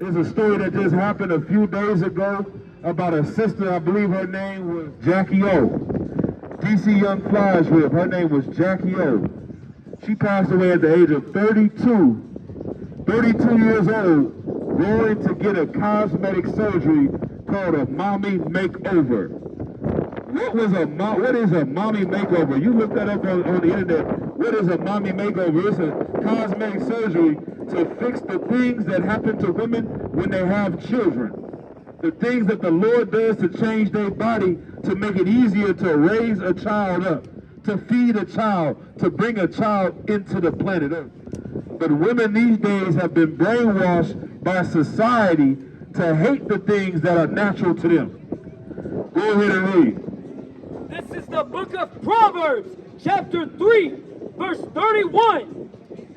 There's a story that just happened a few days ago about a sister, I believe her name was Jackie O. DC Young Fly's rib, her name was Jackie O. She passed away at the age of 32 years old, going to get a cosmetic surgery called a mommy makeover. What is a mommy makeover? You look that up on the internet. What is a mommy makeover? It's a cosmetic surgery to fix the things that happen to women when they have children. The things that the Lord does to change their body to make it easier to raise a child up, to feed a child, to bring a child into the planet Earth. But women these days have been brainwashed by society to hate the things that are natural to them. Go ahead and read. This is the book of Proverbs, chapter 3, verse 31.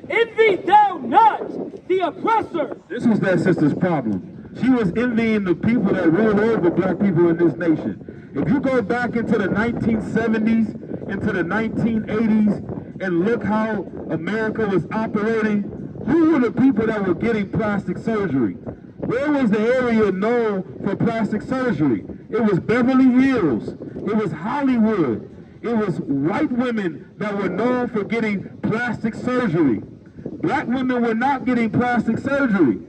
Envy thou not the oppressor. This was that sister's problem. She was envying the people that rule over black people in this nation. If you go back into the 1970s, into the 1980s, and look how America was operating, who were the people that were getting plastic surgery? Where was the area known for plastic surgery? It was Beverly Hills. It was Hollywood. It was white women that were known for getting plastic surgery. Black women were not getting plastic surgery.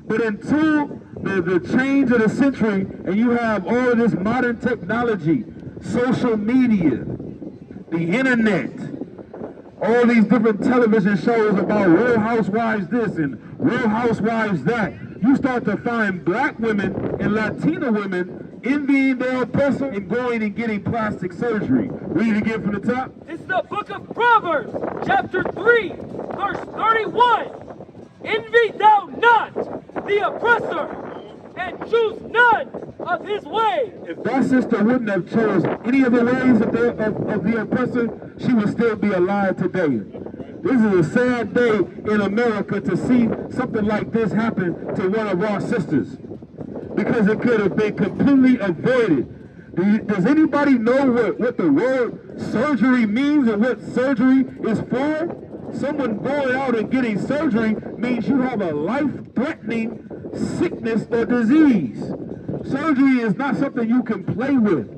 But until the change of the century, and you have all of this modern technology, social media, the internet, all these different television shows about Real Housewives this and Real Housewives that, you start to find black women and Latina women envying their oppressor and going and getting plastic surgery. Read it again from the top. It's the book of Proverbs, chapter 3, verse 31. Envy thou not the oppressor, and choose none of his way. If that sister wouldn't have chose any of the ways of the oppressor, she would still be alive today. This is a sad day in America to see something like this happen to one of our sisters, because it could have been completely avoided. Does anybody know what the word surgery means and what surgery is for? Someone going out and getting surgery means you have a life-threatening sickness or disease. Surgery is not something you can play with.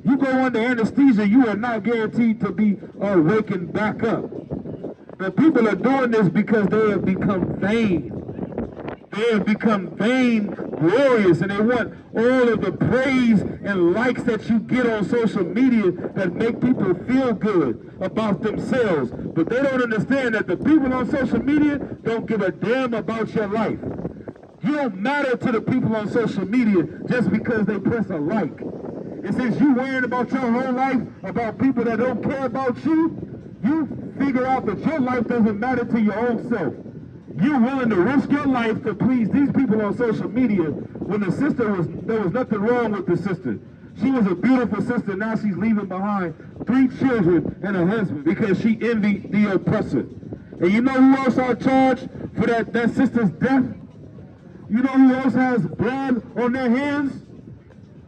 You go under anesthesia, you are not guaranteed to be wakened back up. The people are doing this because they have become vain. They have become vain-glorious, and they want all of the praise and likes that you get on social media that make people feel good about themselves. But they don't understand that the people on social media don't give a damn about your life. You don't matter to the people on social media just because they press a like. And since you worrying about your whole life, about people that don't care about you, you figure out that your life doesn't matter to your own self. You're willing to risk your life to please these people on social media when the sister there was nothing wrong with the sister. She was a beautiful sister. Now she's leaving behind 3 children and a husband because she envied the oppressor. And you know who else are charged for that sister's death? You know who else has blood on their hands?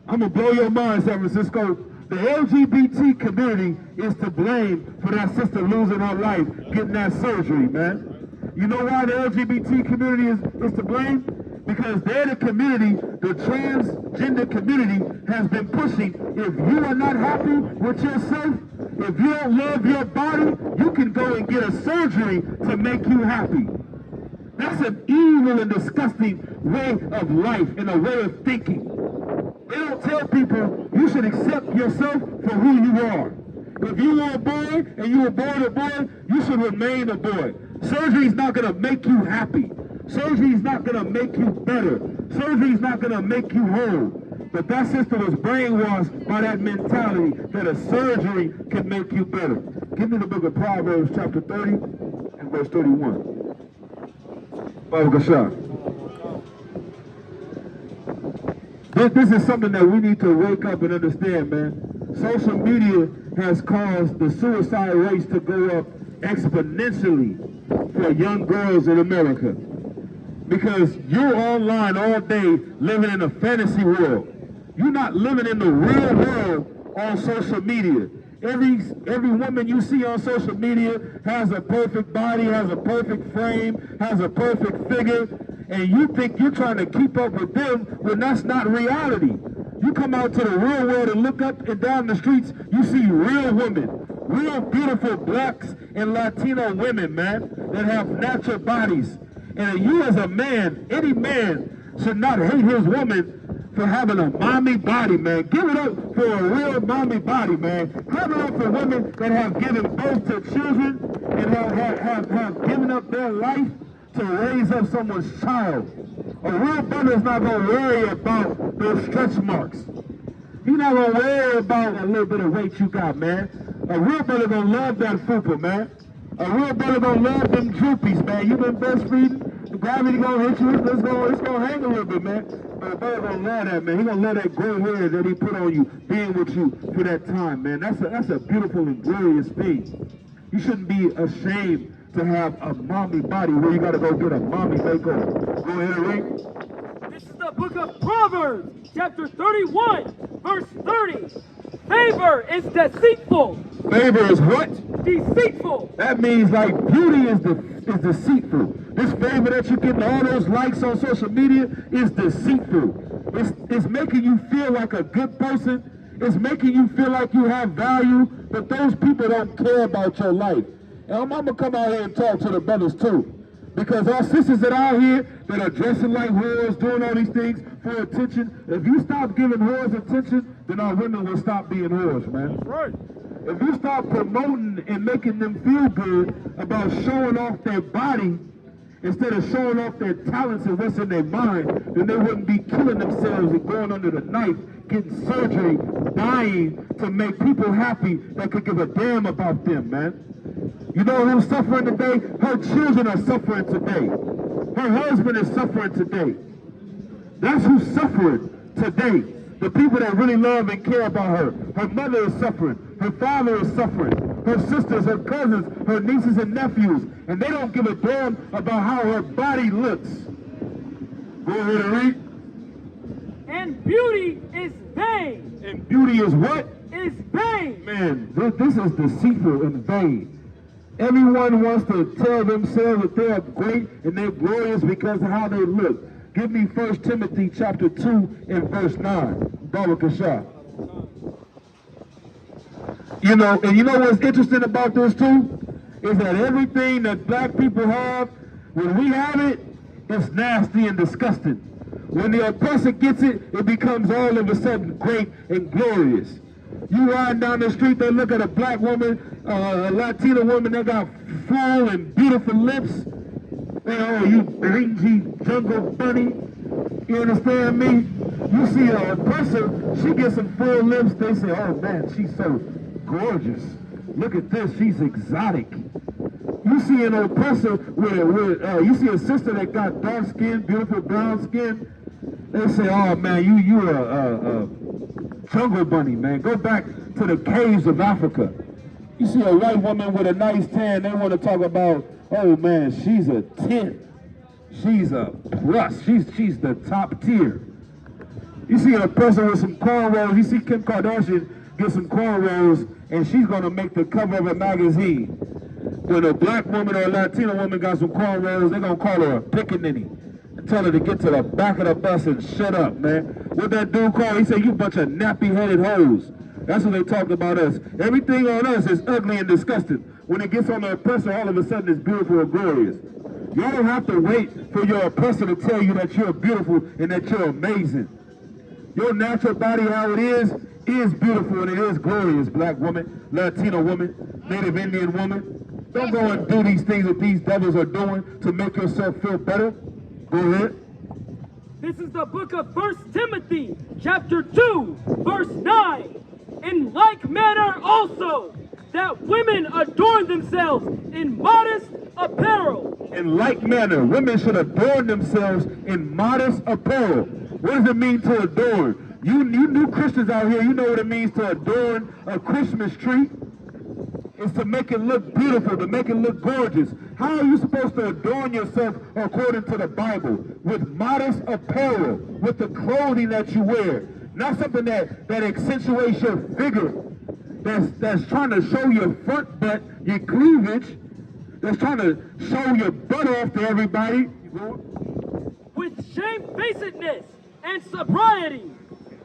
I'm going to blow your mind, San Francisco. The LGBT community is to blame for that sister losing her life, getting that surgery, man. You know why the LGBT community is to blame? Because they're the community, the transgender community has been pushing. If you are not happy with yourself, if you don't love your body, you can go and get a surgery to make you happy. That's an evil and disgusting way of life and a way of thinking. They don't tell people you should accept yourself for who you are. If you are a boy and you were born a boy, you should remain a boy. Surgery is not going to make you happy. Surgery is not going to make you better. Surgery is not going to make you whole. But that sister was brainwashed by that mentality that a surgery can make you better. Give me the book of Proverbs chapter 30 and verse 31. Baba Gashar. This is something that we need to wake up and understand, man. Social media has caused the suicide rates to go up exponentially for young girls in America. Because you're online all day living in a fantasy world. You're not living in the real world on social media. Every woman you see on social media has a perfect body, has a perfect frame, has a perfect figure, and you think you're trying to keep up with them when that's not reality. You come out to the real world and look up and down the streets, you see real women, real beautiful blacks and Latino women, man, that have natural bodies. And you as a man, any man should not hate his woman for having a mommy body, man. Give it up for a real mommy body, man. Give it up for women that have given birth to children and have given up their life to raise up someone's child. A real brother is not going to worry about those stretch marks. He's not going to worry about that little bit of weight you got, man. A real brother going to love that fupa, man. A real brother going to love them droopies, man. You been breastfeeding, the gravity going to hit you, it's going to hang a little bit, man. But a brother going to love that, man. He going to love that gray hair that he put on you, being with you for that time, man. That's a beautiful and glorious thing. You shouldn't be ashamed to have a mommy body where you got to go get a mommy makeover. Go ahead and read. This is the book of Proverbs, chapter 31, verse 30. Favor is deceitful. Favor is what? Deceitful. That means like beauty is deceitful. This favor that you get, all those likes on social media, is deceitful. It's making you feel like a good person. It's making you feel like you have value, but those people don't care about your life. And I'm going to come out here and talk to the brothers too. Because our sisters that are out here that are dressing like whores, doing all these things for attention, if you stop giving whores attention, then our women will stop being whores, man. That's right. If you start promoting and making them feel good about showing off their body instead of showing off their talents and what's in their mind, then they wouldn't be killing themselves and going under the knife, getting surgery, dying to make people happy that could give a damn about them, man. You know who's suffering today? Her children are suffering today. Her husband is suffering today. That's who's suffering today. The people that really love and care about her. Her mother is suffering. Her father is suffering. Her sisters, her cousins, her nieces and nephews. And they don't give a damn about how her body looks. Go ahead and read. And beauty is vain. And beauty is what? Is vain. Man, this is deceitful and vain. Everyone wants to tell themselves that they are great and they're glorious because of how they look. Give me 1 Timothy chapter 2 and verse 9. Baruch Shah. You know what's interesting about this too? Is that everything that black people have, when we have it, it's nasty and disgusting. When the oppressor gets it, it becomes all of a sudden great and glorious. You ride down the street, they look at a black woman, a Latina woman that got full and beautiful lips. They, oh, you mangy jungle bunny. You understand me? You see an oppressor, she gets some full lips, they say, oh man, she's so gorgeous. Look at this, she's exotic. You see an oppressor you see a sister that got dark skin, beautiful brown skin, they say, oh man, you a jungle bunny, man. Go back to the caves of Africa. You see a white woman with a nice tan, they want to talk about, oh man, she's a 10. She's a plus. She's the top tier. You see a person with some cornrows, you see Kim Kardashian get some cornrows, and she's going to make the cover of a magazine. When a black woman or a Latina woman got some cornrows, they're going to call her a pickaninny and tell her to get to the back of the bus and shut up, man. What that dude called, he said, you bunch of nappy-headed hoes. That's what they talked about us. Everything on us is ugly and disgusting. When it gets on the oppressor, all of a sudden it's beautiful and glorious. Y'all don't have to wait for your oppressor to tell you that you're beautiful and that you're amazing. Your natural body, how it is beautiful and it is glorious, black woman, Latino woman, Native Indian woman. Don't go and do these things that these devils are doing to make yourself feel better. Go ahead. This is the book of 1 Timothy, chapter 2, verse 9. In like manner also, that women adorn themselves in modest apparel. In like manner, women should adorn themselves in modest apparel. What does it mean to adorn? You new Christians out here, you know what it means to adorn a Christmas tree. It's to make it look beautiful, to make it look gorgeous. How are you supposed to adorn yourself according to the Bible? With modest apparel, with the clothing that you wear. Not something that accentuates your figure, that's trying to show your front butt, your cleavage, that's trying to show your butt off to everybody. with shamefacedness and sobriety,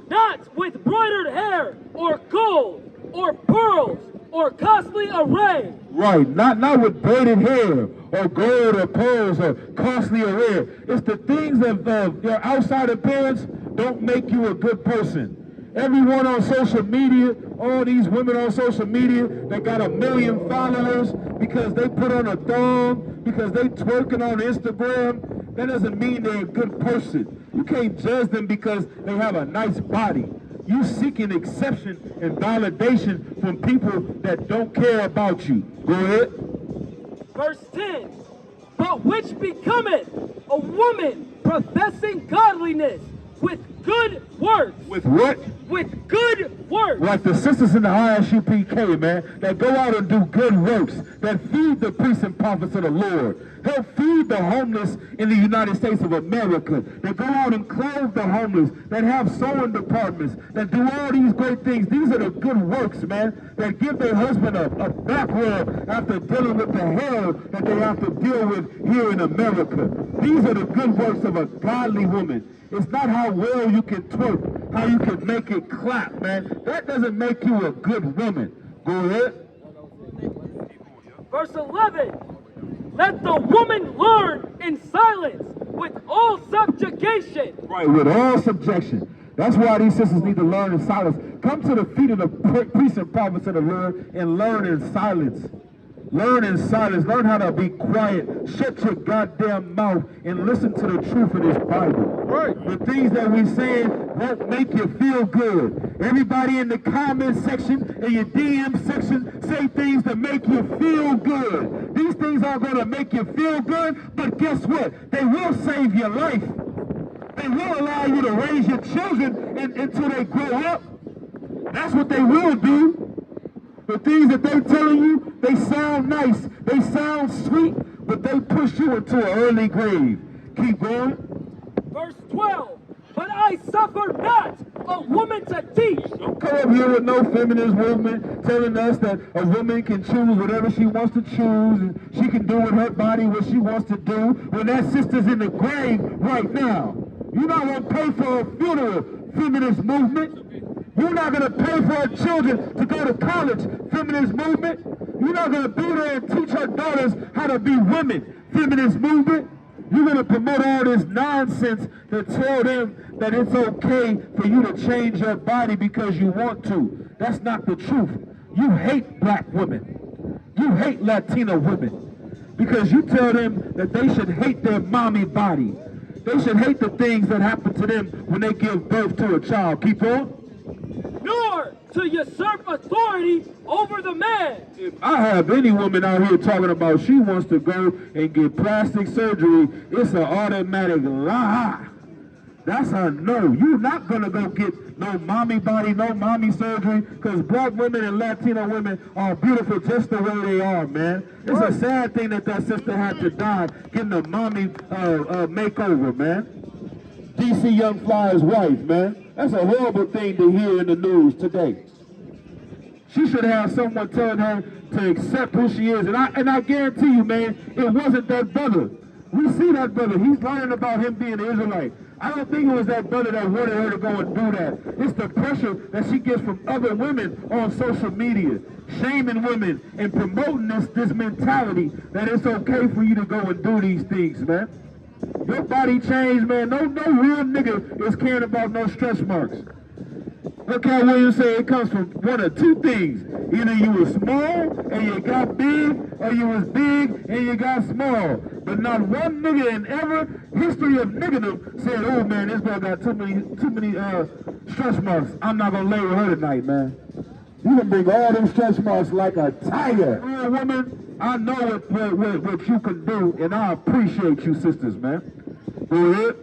not with broidered hair or gold or pearls or costly array. Right, not with braided hair or gold or pearls or costly array. It's the things of your outside appearance don't make you a good person. Everyone on social media, all these women on social media that got 1 million followers because they put on a thong, because they twerking on Instagram, that doesn't mean they're a good person. You can't judge them because they have a nice body. You seeking exception and validation from people that don't care about you. Go ahead. Verse 10, but which becometh a woman professing godliness with good works. With what? With good works. Like the sisters in the ISUPK, man, that go out and do good works, that feed the priests and prophets of the Lord, help feed the homeless in the United States of America, that go out and clothe the homeless, that have sewing departments, that do all these great things. These are the good works, man, that give their husband a back rub after dealing with the hell that they have to deal with here in America. These are the good works of a godly woman. It's not how well you can twerk, how you can make it clap, man. That doesn't make you a good woman. Go ahead. Verse 11, let the woman learn in silence with all subjugation. Right, with all subjection. That's why these sisters need to learn in silence. Come to the feet of the priests and prophets of the Lord and learn in silence. Learn in silence. Learn how to be quiet. Shut your goddamn mouth and listen to the truth of this Bible. Right. The things that we saying won't make you feel good. Everybody in the comment section and your DM section say things to make you feel good. These things aren't going to make you feel good, but guess what? They will save your life. They will allow you to raise your children until they grow up. That's what they will do. The things that they're telling you, they sound nice, they sound sweet, but they push you into an early grave. Keep going. Verse 12, but I suffer not a woman to teach. Don't come up here with no feminist movement telling us that a woman can choose whatever she wants to choose and she can do with her body what she wants to do when that sister's in the grave right now. You're not going to pay for a funeral, feminist movement. You're not going to pay for her children to go to college, feminist movement. You're not going to be there and teach her daughters how to be women, feminist movement. You're going to promote all this nonsense to tell them that it's okay for you to change your body because you want to. That's not the truth. You hate black women. You hate Latino women because you tell them that they should hate their mommy body. They should hate the things that happen to them when they give birth to a child. Keep on. Nor to usurp authority over the man. If I have any woman out here talking about she wants to go and get plastic surgery, it's an automatic lie. That's a no. You're not going to go get no mommy body, no mommy surgery, because black women and Latino women are beautiful just the way they are, man. It's a sad thing that sister had to die getting a mommy makeover, man. DC Young Fly's wife, man. That's a horrible thing to hear in the news today. She should have someone telling her to accept who she is. And I guarantee you, man, it wasn't that brother. We see that brother. He's learning about him being an Israelite. I don't think it was that brother that wanted her to go and do that. It's the pressure that she gets from other women on social media, shaming women and promoting this mentality that it's okay for you to go and do these things, man. Your body changed, man. No real nigga is caring about no stretch marks. Look how William said it comes from one of two things. Either you were small and you got big, or you was big and you got small. But not one nigga in ever history of niggerdom said, oh man, this girl got too many stretch marks. I'm not gonna lay with her tonight, man. You can bring all them stretch marks like a tiger. Real woman, I know what you can do, and I appreciate you sisters, man. Go ahead.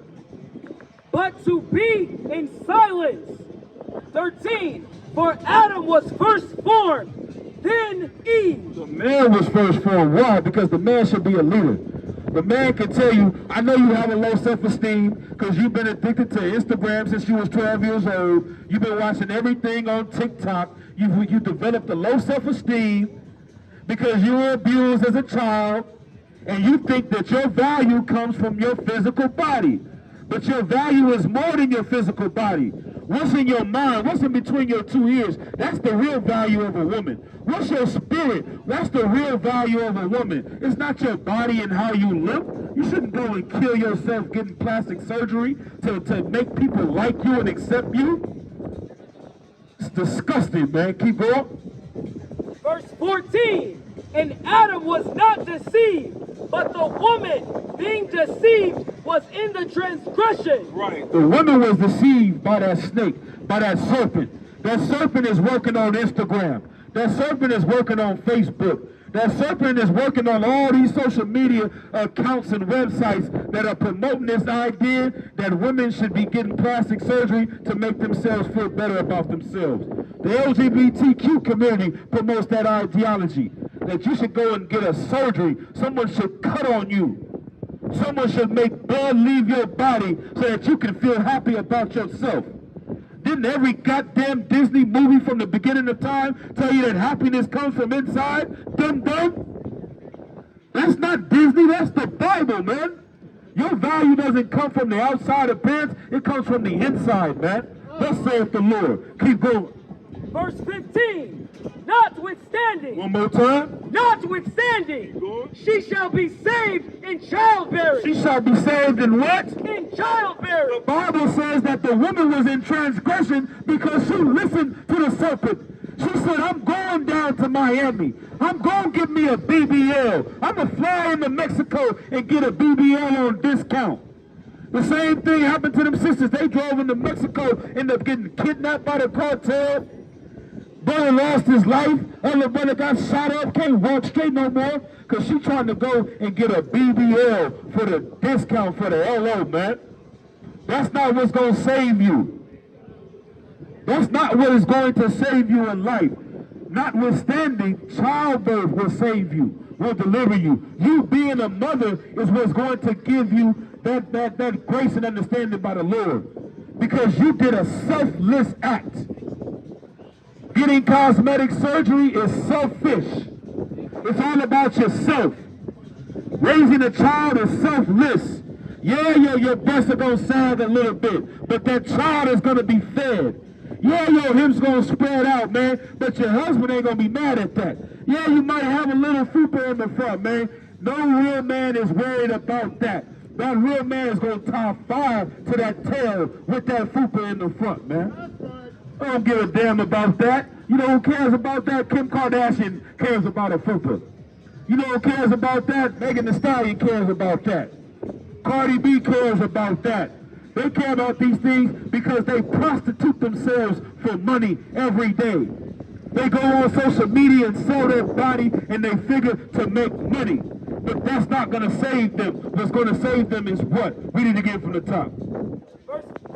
But to be in silence. 13, for Adam was first formed, then Eve. The man was first formed. Why? Because the man should be a leader. The man can tell you, I know you have a low self-esteem because you've been addicted to Instagram since you was 12 years old. You've been watching everything on TikTok. You developed a low self-esteem because you were abused as a child, and you think that your value comes from your physical body. But your value is more than your physical body. What's in your mind? What's in between your two ears? That's the real value of a woman. What's your spirit? That's the real value of a woman. It's not your body and how you look. You shouldn't go and kill yourself getting plastic surgery to make people like you and accept you. It's disgusting, man. Keep going. Verse 14. And Adam was not deceived, but the woman, being deceived, was in the transgression. Right. The woman was deceived by that snake, by that serpent. That serpent is working on Instagram. That serpent is working on Facebook. That serpent is working on all these social media accounts and websites that are promoting this idea that women should be getting plastic surgery to make themselves feel better about themselves. The LGBTQ community promotes that ideology, that you should go and get a surgery. Someone should cut on you. Someone should make blood leave your body so that you can feel happy about yourself. Didn't every goddamn Disney movie from the beginning of time tell you that happiness comes from inside? Dum dum. That's not Disney, that's the Bible, man. Your value doesn't come from the outside appearance, it comes from the inside, man. Thus saith the Lord. Keep going. Verse 15. Notwithstanding. One more time. Notwithstanding, she shall be saved in childbearing. She shall be saved in what? In childbearing. The Bible says that the woman was in transgression because she listened to the serpent. She said, I'm going down to Miami. I'm going to get me a BBL. I'm going to fly into Mexico and get a BBL on discount. The same thing happened to them sisters. They drove into Mexico, ended up getting kidnapped by the cartel. Brother lost his life. Other brother got shot up. Can't walk straight no more because she trying to go and get a BBL for the discount for the LO, man. That's not what's going to save you. That's not what is going to save you in life. Notwithstanding, childbirth will save you, will deliver you. You being a mother is what's going to give you that grace and understanding by the Lord. Because you did a selfless act. Getting cosmetic surgery is selfish. It's all about yourself. Raising a child is selfless. Yeah, your breasts are going to sag a little bit, but that child is going to be fed. Yeah, your hips going to spread out, man, but your husband ain't going to be mad at that. Yeah, you might have a little fupa in the front, man. No real man is worried about that. That real man is going to tie fire to that tail with that fupa in the front, man. I don't give a damn about that. You know who cares about that? Kim Kardashian cares about a fupa. You know who cares about that? Megan Thee Stallion cares about that. Cardi B cares about that. They care about these things because they prostitute themselves for money every day. They go on social media and sell their body and they figure to make money. But that's not going to save them. What's going to save them is what? Read it again from the top.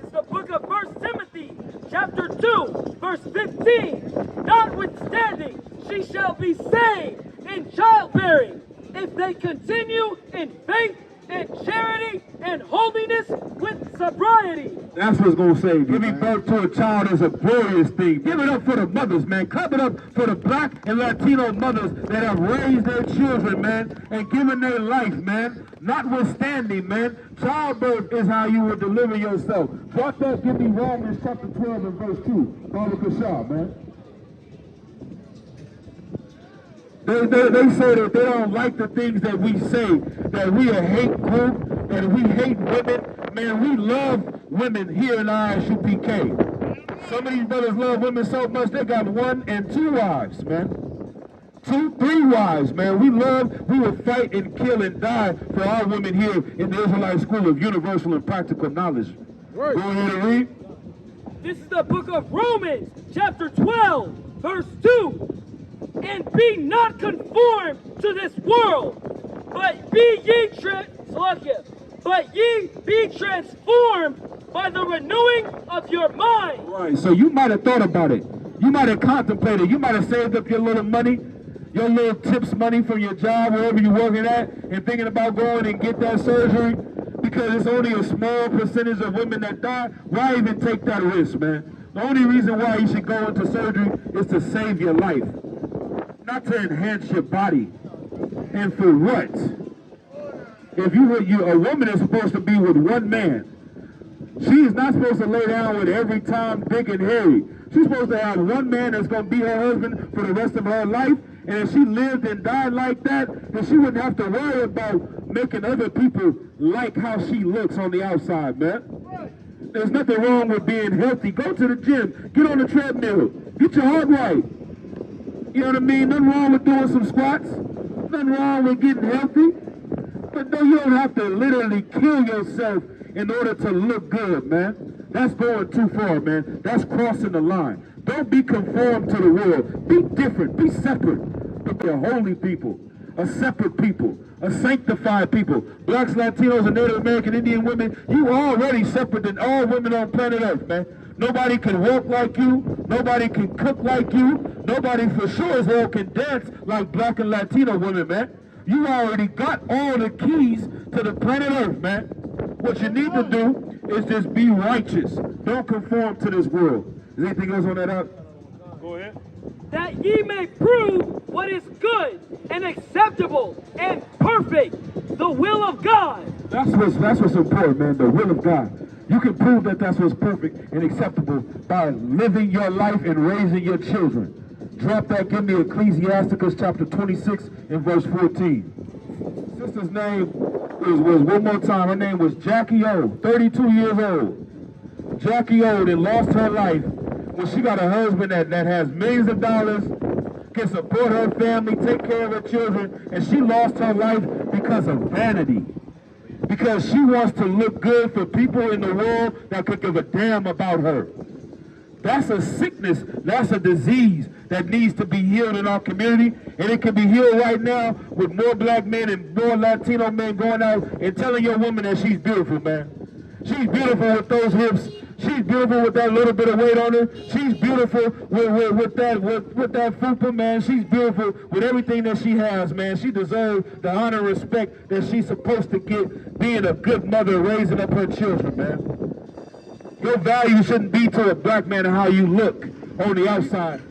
It's the book of 1 Timothy, chapter 2, verse 15. Notwithstanding, she shall be saved in childbearing if they continue in faith and charity and holiness with sobriety. That's what's going to save you. Giving birth to a child is a glorious thing. Give it up for the mothers, man. Clap it up for the black and Latino mothers that have raised their children, man, and given their life, man. Notwithstanding, man, childbirth is how you will deliver yourself. Drop that, give me Romans chapter 12 and verse 2. Baba Kashah, man. They say that they don't like the things that we say, that we a hate group, that we hate women. Man, we love women here in ISUPK. Some of these brothers love women so much they got 1 and 2 wives, man. 2, 3 wives, man. We will fight and kill and die for our women here in the Israelite School of Universal and Practical Knowledge. Right. Go ahead and read. This is the book of Romans, chapter 12, verse 2. And be not conformed to this world, but ye be transformed by the renewing of your mind. Right, so you might have thought about it. You might have contemplated. You might have saved up your little money, your little tips money from your job, wherever you're working at, and thinking about going and get that surgery, because it's only a small percentage of women that die. Why even take that risk, man? The only reason why you should go into surgery is to save your life. Not to enhance your body. And for what? If a woman is supposed to be with one man, She is not supposed to lay down with every Tom, Dick, and Harry. She's supposed to have one man that's going to be her husband for the rest of her life. And if she lived and died like that, then she wouldn't have to worry about making other people like how she looks on the outside, man. There's nothing wrong with being healthy. Go to the gym. Get on the treadmill. Get your heart right. You know what I mean? Nothing wrong with doing some squats. Nothing wrong with getting healthy. But no, you don't have to literally kill yourself in order to look good, man. That's going too far, man. That's crossing the line. Don't be conformed to the world. Be different. Be separate. Be a holy people, a separate people, a sanctified people. Blacks, Latinos, and Native American Indian women, you are already separate than all women on planet Earth, man. Nobody can walk like you. Nobody can cook like you. Nobody for sure as hell can dance like Black and Latino women, man. You already got all the keys to the planet Earth, man. What you need to do is just be righteous. Don't conform to this world. Is anything else on that out? Go ahead. That ye may prove what is good and acceptable and perfect, the will of God. That's what's important, man, the will of God. You can prove that that's what's perfect and acceptable by living your life and raising your children. Drop that, give me Ecclesiasticus chapter 26 and verse 14. Sister's name was one more time, her name was Jackie O, 32 years old. Jackie O that lost her life when she got a husband that has millions of dollars, can support her family, take care of her children, and she lost her life because of vanity. Because she wants to look good for people in the world that could give a damn about her. That's a sickness, that's a disease that needs to be healed in our community, and it can be healed right now with more black men and more Latino men going out and telling your woman that she's beautiful, man. She's beautiful with those hips. She's beautiful with that little bit of weight on her. She's beautiful with that fupa, man. She's beautiful with everything that she has, man. She deserves the honor and respect that she's supposed to get being a good mother raising up her children, man. Your value shouldn't be to a black man and how you look on the outside.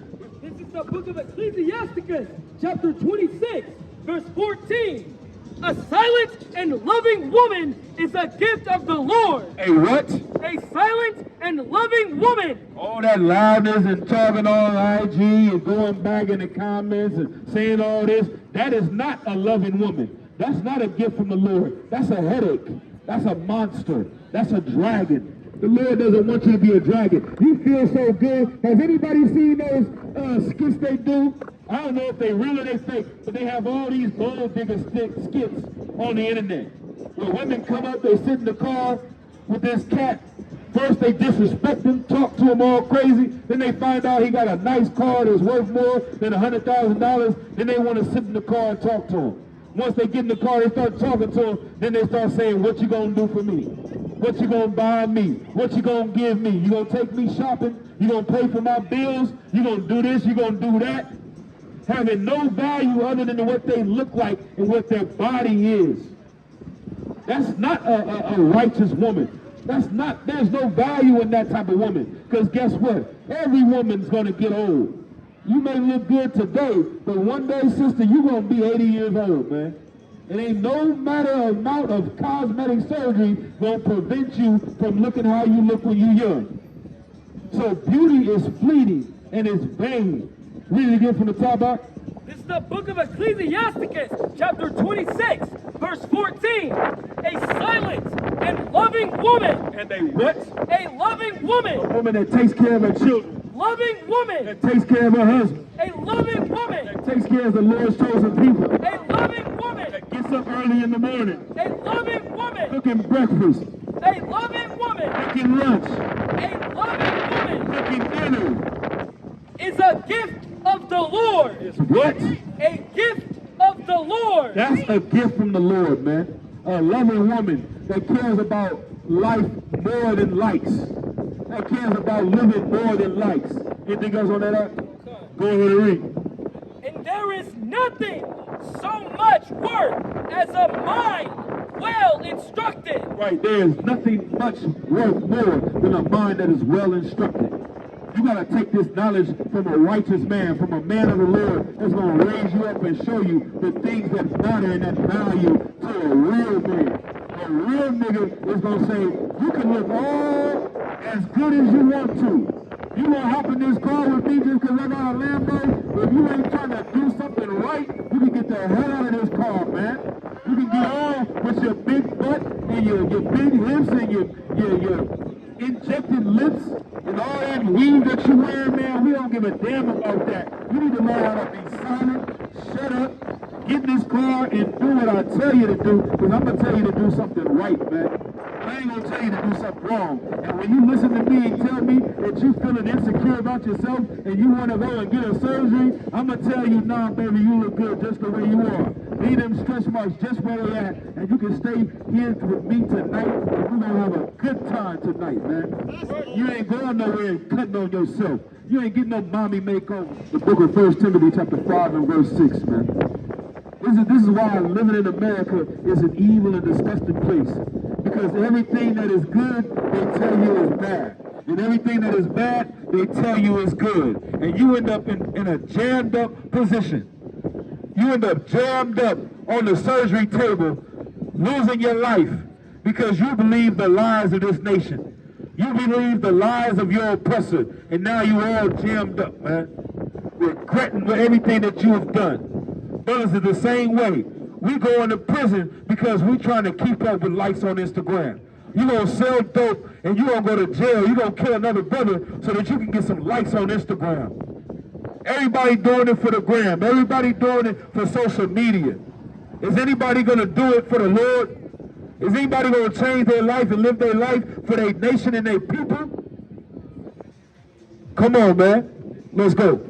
This is the book of Ecclesiasticus, chapter 26, verse 14. A silent and loving woman is a gift of the Lord. A what? A silent and loving woman. All that loudness and talking on IG and going back in the comments and saying all this, that is not a loving woman. That's not a gift from the Lord. That's a headache. That's a monster. That's a dragon. The Lord doesn't want you to be a dragon. You feel so good. Has anybody seen those skits they do? I don't know if they real or they fake, but they have all these gold digger skits on the internet. Where women come up, they sit in the car with this cat. First they disrespect him, talk to him all crazy. Then they find out he got a nice car that's worth more than $100,000. Then they want to sit in the car and talk to him. Once they get in the car, they start talking to him. Then they start saying, what you gonna do for me? What you gonna buy me? What you gonna give me? You gonna take me shopping? You gonna pay for my bills? You gonna do this? You gonna do that? Having no value other than what they look like and what their body is. That's not a righteous woman. There's no value in that type of woman. Because guess what? Every woman's gonna get old. You may look good today, but one day, sister, you're gonna be 80 years old, man. It ain't no matter amount of cosmetic surgery gonna prevent you from looking how you look when you're young. So beauty is fleeting and it's vain. Read it again from the top up. This is the book of Ecclesiasticus, chapter 26, verse 14. A silent and loving woman. And a what? A loving woman. A woman that takes care of her children. Loving woman. That takes care of her husband. A loving woman. That takes care of the Lord's chosen people. A loving woman. That gets up early in the morning. A loving woman. Cooking breakfast. A loving woman. Cooking lunch. A loving woman. Cooking dinner. Is a gift of the Lord. It's what? A gift of the Lord. That's a gift from the Lord, man. A loving woman that cares about life more than likes. That cares about living more than likes. Anything else on that up? Go ahead and read. And there is nothing so much worth as a mind well instructed. Right, there is nothing much worth more than a mind that is well instructed. You got to take this knowledge from a righteous man, from a man of the Lord that's going to raise you up and show you the things that matter and that value to a real man. A real nigga is going to say, You can look all as good as you want to. You gonna hop in this car with me just because I got a Lambo? If you ain't trying to do something right, you can get the hell out of this car, man. You can get all with your big butt and your big hips and your injected lips and all that weave that you wear, man. We don't give a damn about that. You need to learn how to be silent, shut up, get in this car and do what I tell you to do, because I'm going to tell you to do something right, man. I ain't going to tell you to do something wrong. And when you listen to me and tell me that you feeling insecure about yourself and you want to go and get a surgery, I'm going to tell you, nah, baby, you look good just the way you are. Leave them stretch marks just where they at, and you can stay here with me tonight, and we're going to have a good time tonight, man. You ain't going nowhere and cutting on yourself. You ain't getting no mommy makeover. The book of 1 Timothy chapter 5 and verse 6, man. This is why living in America is an evil and disgusting place. Because everything that is good, they tell you is bad. And everything that is bad, they tell you is good. And you end up in a jammed up position. You end up jammed up on the surgery table, losing your life because you believe the lies of this nation. You believe the lies of your oppressor, and now you all jammed up, man, regretting everything that you have done. Brothers are the same way. We go into prison because we're trying to keep up with likes on Instagram. You're going to sell dope, and you're going to go to jail. You're going to kill another brother so that you can get some likes on Instagram. Everybody doing it for the gram. Everybody doing it for social media. Is anybody going to do it for the Lord? Is anybody going to change their life and live their life for their nation and their people? Come on, man. Let's go.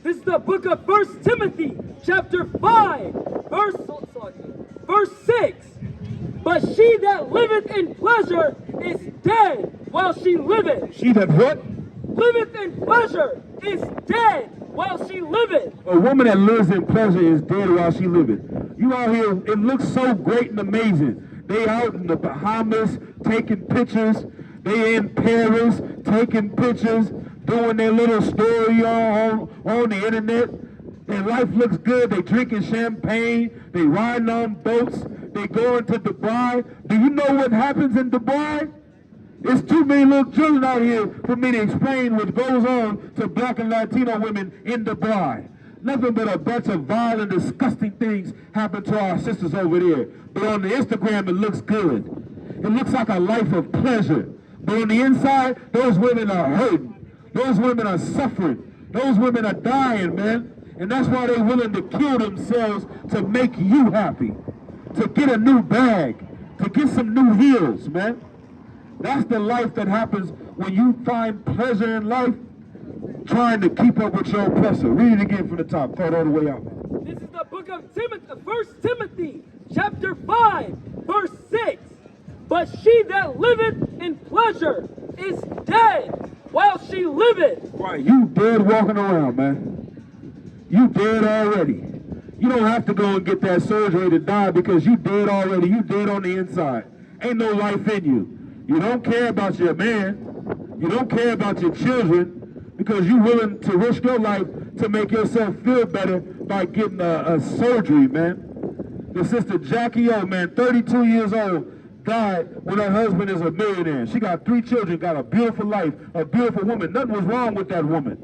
This is the book of 1 Timothy, chapter 5, verse 6. But she that liveth in pleasure is dead while she liveth. She that what? Liveth in pleasure is dead while she liveth. A woman that lives in pleasure is dead while she liveth. You out here, it looks so great and amazing. They out in the Bahamas taking pictures. They in Paris taking pictures, doing their little story on the internet. Their life looks good. They drinking champagne. They riding on boats. They going to Dubai. Do you know what happens in Dubai? There's too many little children out here for me to explain what goes on to black and Latino women in Dubai. Nothing but a bunch of violent, disgusting things happen to our sisters over there. But on the Instagram, it looks good. It looks like a life of pleasure. But on the inside, those women are hurting. Those women are suffering. Those women are dying, man. And that's why they're willing to kill themselves to make you happy. To get a new bag. To get some new heels, man. That's the life that happens when you find pleasure in life trying to keep up with your oppressor. Read it again from the top. Throw it all the way out. This is the book of Timothy, 1 Timothy, chapter 5, verse 6. But she that liveth in pleasure is dead while she liveth. Right, you dead walking around, man. You dead already. You don't have to go and get that surgery to die because you dead already. You dead on the inside. Ain't no life in you. You don't care about your man. You don't care about your children because you're willing to risk your life to make yourself feel better by getting a surgery, man. The sister Jackie O, man, 32 years old, died when her husband is a millionaire. She got 3 children, got a beautiful life, a beautiful woman. Nothing was wrong with that woman.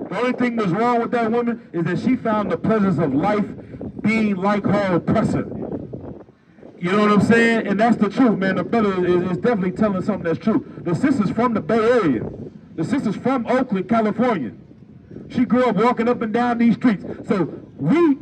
The only thing was wrong with that woman is that she found the pleasures of life being like her oppressor. You know what I'm saying? And that's the truth, man. The brother is definitely telling something that's true. The sister's from the Bay Area. The sister's from Oakland, California. She grew up walking up and down these streets. So we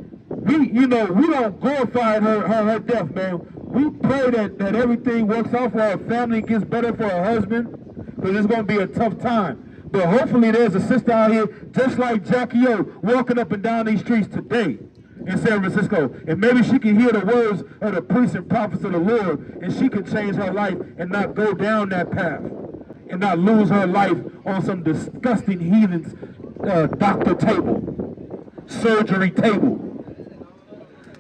don't glorify her death, man. We pray that everything works out for her family, gets better for her husband, because it's going to be a tough time. But hopefully there's a sister out here just like Jackie O walking up and down these streets today in San Francisco, and maybe she can hear the words of the priests and prophets of the Lord, and she can change her life and not go down that path and not lose her life on some disgusting heathen's doctor table, surgery table.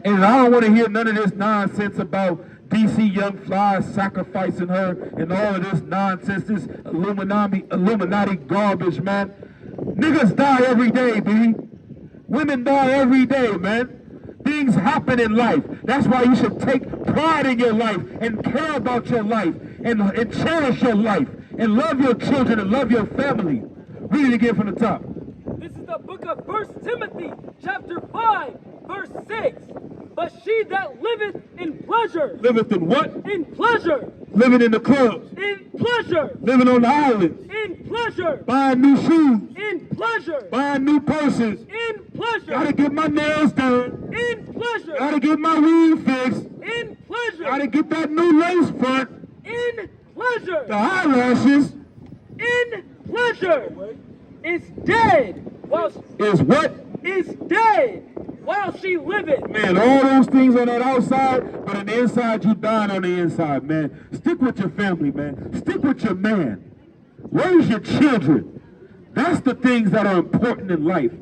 And I don't want to hear none of this nonsense about DC Young Fly sacrificing her and all of this nonsense, this Illuminati garbage, man. Niggas die every day, B. Women die every day, man. Things happen in life. That's why you should take pride in your life and care about your life and cherish your life and love your children and love your family. Read it again from the top. This is the book of 1 Timothy, chapter 5, verse 6. But she that liveth in pleasure. Liveth in what? In pleasure. Living in the clubs. In pleasure. Living on the islands. In pleasure. Buying new shoes. In pleasure. Buying new purses. In pleasure. Gotta get my nails done. In pleasure. Gotta get my weave fixed. In pleasure. Gotta get that new lace front. In pleasure. The eyelashes. In pleasure. Is dead. Is what? Is dead while she liveth. Man, all those things on that outside, but on the inside, you dying on the inside, man. Stick with your family, man. Stick with your man. Raise your children. That's the things that are important in life.